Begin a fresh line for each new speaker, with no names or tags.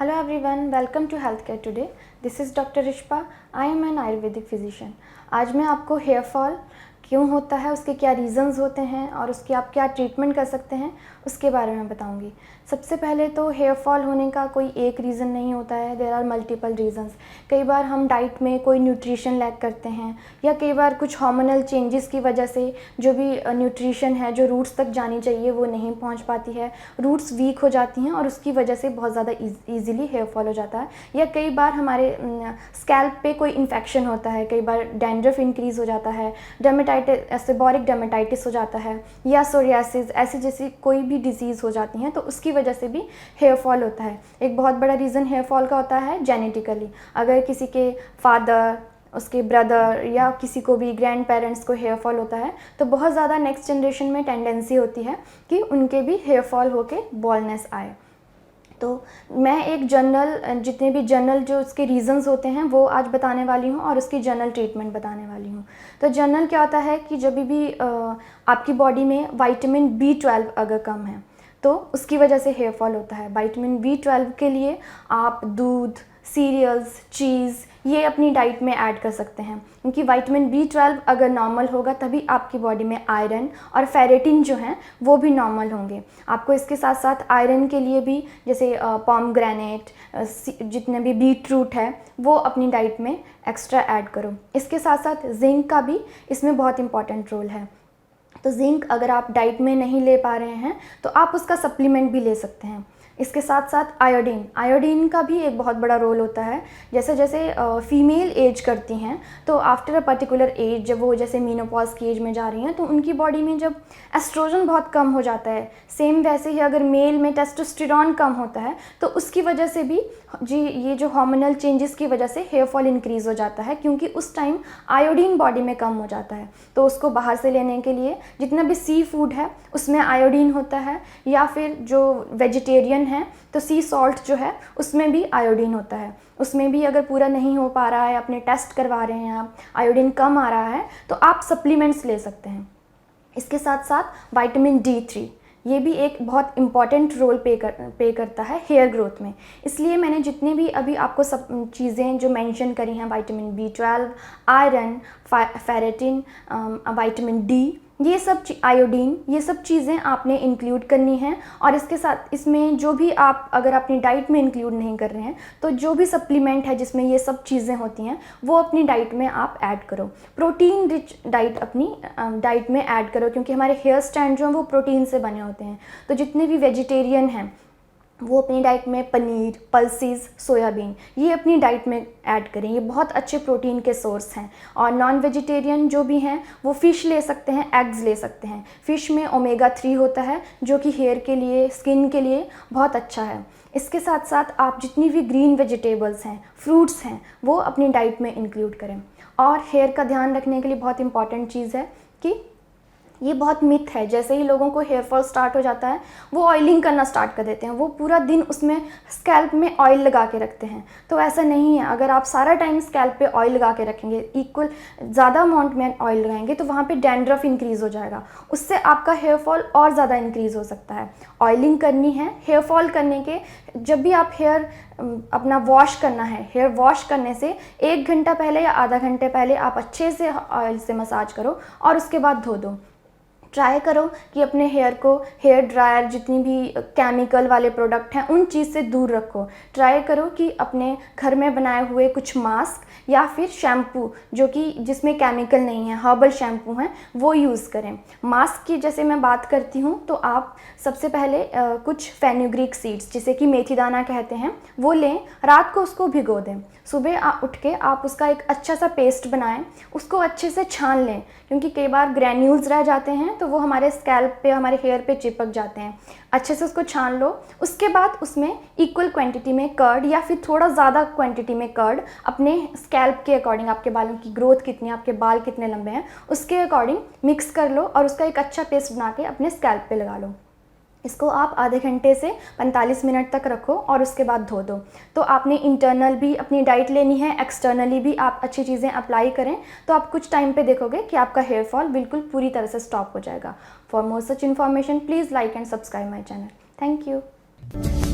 Hello everyone, welcome to Healthcare Today. This is Dr. Rishpa. I am an Ayurvedic physician. आज मैं आपको hair fall क्यों होता है, उसके क्या रीज़न्स होते हैं और उसकी आप क्या ट्रीटमेंट कर सकते हैं उसके बारे में बताऊंगी। सबसे पहले तो हेयर फॉल होने का कोई एक रीज़न नहीं होता है, देयर आर मल्टीपल रीज़न्स। कई बार हम डाइट में कोई न्यूट्रिशन लैक करते हैं या कई बार कुछ हार्मोनल चेंजेस की वजह से जो भी न्यूट्रिशन है जो रूट्स तक जानी चाहिए वो नहीं पहुंच पाती है, रूट्स वीक हो जाती हैं और उसकी वजह से बहुत ज़्यादा ईजिली हेयर फॉल हो जाता है। या कई बार हमारे स्कैल्प पे कोई इन्फेक्शन होता है, कई बार डैंड्रफ इंक्रीज़ हो जाता है, सेबोरिक डर्मेटाइटिस हो जाता है या सोरियासिस ऐसी जैसी कोई भी डिजीज़ हो जाती हैं तो उसकी वजह से भी हेयर फॉल होता है। एक बहुत बड़ा रीज़न हेयर फॉल का होता है जेनेटिकली। अगर किसी के फादर, उसके ब्रदर या किसी को भी ग्रैंड पेरेंट्स को हेयर फॉल होता है तो बहुत ज़्यादा नेक्स्ट जनरेशन में टेंडेंसी होती है कि उनके भी हेयर फॉल होके बॉल्डनेस आए। तो मैं एक जितने भी जनरल जो उसके रीज़न्स होते हैं वो आज बताने वाली हूँ और उसकी जनरल ट्रीटमेंट बताने वाली हूँ। तो जनरल क्या होता है कि जब भी आपकी बॉडी में विटामिन B12 अगर कम है तो उसकी वजह से हेयर फॉल होता है। विटामिन B12 के लिए आप दूध, सीरियल्स, चीज़ ये अपनी डाइट में ऐड कर सकते हैं, क्योंकि विटामिन B12 अगर नॉर्मल होगा तभी आपकी बॉडी में आयरन और फेरेटिन जो हैं वो भी नॉर्मल होंगे। आपको इसके साथ साथ आयरन के लिए भी जैसे पोमग्रेनेट, जितने भी बीट रूट है वो अपनी डाइट में एक्स्ट्रा ऐड करो। इसके साथ साथ जिंक का भी इसमें बहुत इंपॉर्टेंट रोल है। तो जिंक अगर आप डाइट में नहीं ले पा रहे हैं तो आप उसका सप्लीमेंट भी ले सकते हैं। इसके साथ साथ आयोडीन का भी एक बहुत बड़ा रोल होता है। जैसे जैसे फीमेल एज करती हैं तो आफ्टर अ पर्टिकुलर एज, जब वो जैसे मीनोपॉज की एज में जा रही हैं तो उनकी बॉडी में जब एस्ट्रोजन बहुत कम हो जाता है, सेम वैसे ही अगर मेल में टेस्टोस्टेरॉन कम होता है तो उसकी वजह से भी ये जो हार्मोनल चेंजेस की वजह से हेयर फॉल इंक्रीज़ हो जाता है, क्योंकि उस टाइम आयोडीन बॉडी में कम हो जाता है। तो उसको बाहर से लेने के लिए जितना भी सी फूड है उसमें आयोडीन होता है, या फिर जो वेजिटेरियन है तो सी सॉल्ट जो है उसमें भी आयोडीन होता है। उसमें भी अगर पूरा नहीं हो पा रहा है, अपने टेस्ट करवा रहे हैं आप, आयोडीन कम आ रहा है तो आप सप्लीमेंट्स ले सकते हैं। इसके साथ साथ विटामिन D3 ये भी एक बहुत इम्पॉर्टेंट रोल पे करता है हेयर ग्रोथ में। इसलिए मैंने जितने भी अभी आपको सब चीज़ें जो मेंशन करी हैं, vitamin B12, iron, ferritin, vitamin D, ये सब आयोडीन, ये सब चीज़ें आपने इंक्लूड करनी है। और इसके साथ इसमें जो भी आप अगर अपनी डाइट में इंक्लूड नहीं कर रहे हैं तो जो भी सप्लीमेंट है जिसमें ये सब चीज़ें होती हैं वो अपनी डाइट में आप ऐड करो। प्रोटीन रिच डाइट अपनी डाइट में ऐड करो, क्योंकि हमारे हेयर स्टैंड जो हैं वो प्रोटीन से बने होते हैं। तो जितने भी वेजिटेरियन हैं वो अपनी डाइट में पनीर, पल्सेस, सोयाबीन ये अपनी डाइट में ऐड करें, ये बहुत अच्छे प्रोटीन के सोर्स हैं। और नॉन वेजिटेरियन जो भी हैं वो फ़िश ले सकते हैं, एग्स ले सकते हैं। फ़िश में ओमेगा 3 होता है जो कि हेयर के लिए, स्किन के लिए बहुत अच्छा है। इसके साथ साथ आप जितनी भी ग्रीन वेजिटेबल्स हैं, फ्रूट्स हैं, वो अपनी डाइट में इंक्लूड करें। और हेयर का ध्यान रखने के लिए बहुत इंपॉर्टेंट चीज़ है कि ये बहुत मिथ है, जैसे ही लोगों को हेयर फॉल स्टार्ट हो जाता है वो ऑयलिंग करना स्टार्ट कर देते हैं, वो पूरा दिन उसमें स्कैल्प में ऑयल लगा के रखते हैं। तो ऐसा नहीं है। अगर आप सारा टाइम स्कैल्प पे ऑयल लगा के रखेंगे, इक्वल ज़्यादा अमाउंट में ऑयल लगाएंगे तो वहाँ पे डैंड्रफ इंक्रीज़ हो जाएगा, उससे आपका हेयर फॉल और ज़्यादा इंक्रीज़ हो सकता है। ऑयलिंग करनी है हेयर फॉल करने के, जब भी आप हेयर अपना वॉश करना है, हेयर वॉश करने से 1 घंटा पहले या आधा घंटे पहले आप अच्छे से ऑयल से मसाज करो और उसके बाद धो दो। ट्राई करो कि अपने हेयर को हेयर ड्रायर, जितनी भी केमिकल वाले प्रोडक्ट हैं उन चीज़ से दूर रखो। ट्राई करो कि अपने घर में बनाए हुए कुछ मास्क या फिर शैम्पू जो कि जिसमें केमिकल नहीं है, हर्बल शैम्पू हैं, वो यूज़ करें। मास्क की जैसे मैं बात करती हूँ तो आप सबसे पहले कुछ फेनुग्रीक सीड्स, जिसे कि मेथी दाना कहते हैं, वो लें, रात को उसको भिगो दें, सुबह उठ के आप उसका एक अच्छा सा पेस्ट बनाएं, उसको अच्छे से छान लें, क्योंकि कई बार ग्रैन्यूल्स रह जाते हैं तो वो हमारे स्कैल्प पे, हमारे हेयर पे चिपक जाते हैं। अच्छे से उसको छान लो। उसके बाद उसमें इक्वल क्वांटिटी में कर्ड या फिर थोड़ा ज़्यादा क्वांटिटी में कर्ड अपने स्कैल्प के अकॉर्डिंग, आपके बालों की ग्रोथ कितनी है, आपके बाल कितने लंबे हैं, उसके अकॉर्डिंग मिक्स कर लो और उसका एक अच्छा पेस्ट बना के अपने स्कैल्प पे लगा लो। इसको आप आधे घंटे से 45 मिनट तक रखो और उसके बाद धो दो। तो आपने इंटरनल भी अपनी डाइट लेनी है, एक्सटर्नली भी आप अच्छी चीज़ें अप्लाई करें तो आप कुछ टाइम पे देखोगे कि आपका हेयर फॉल बिल्कुल पूरी तरह से स्टॉप हो जाएगा। For more such information please like and subscribe my channel. Thank you.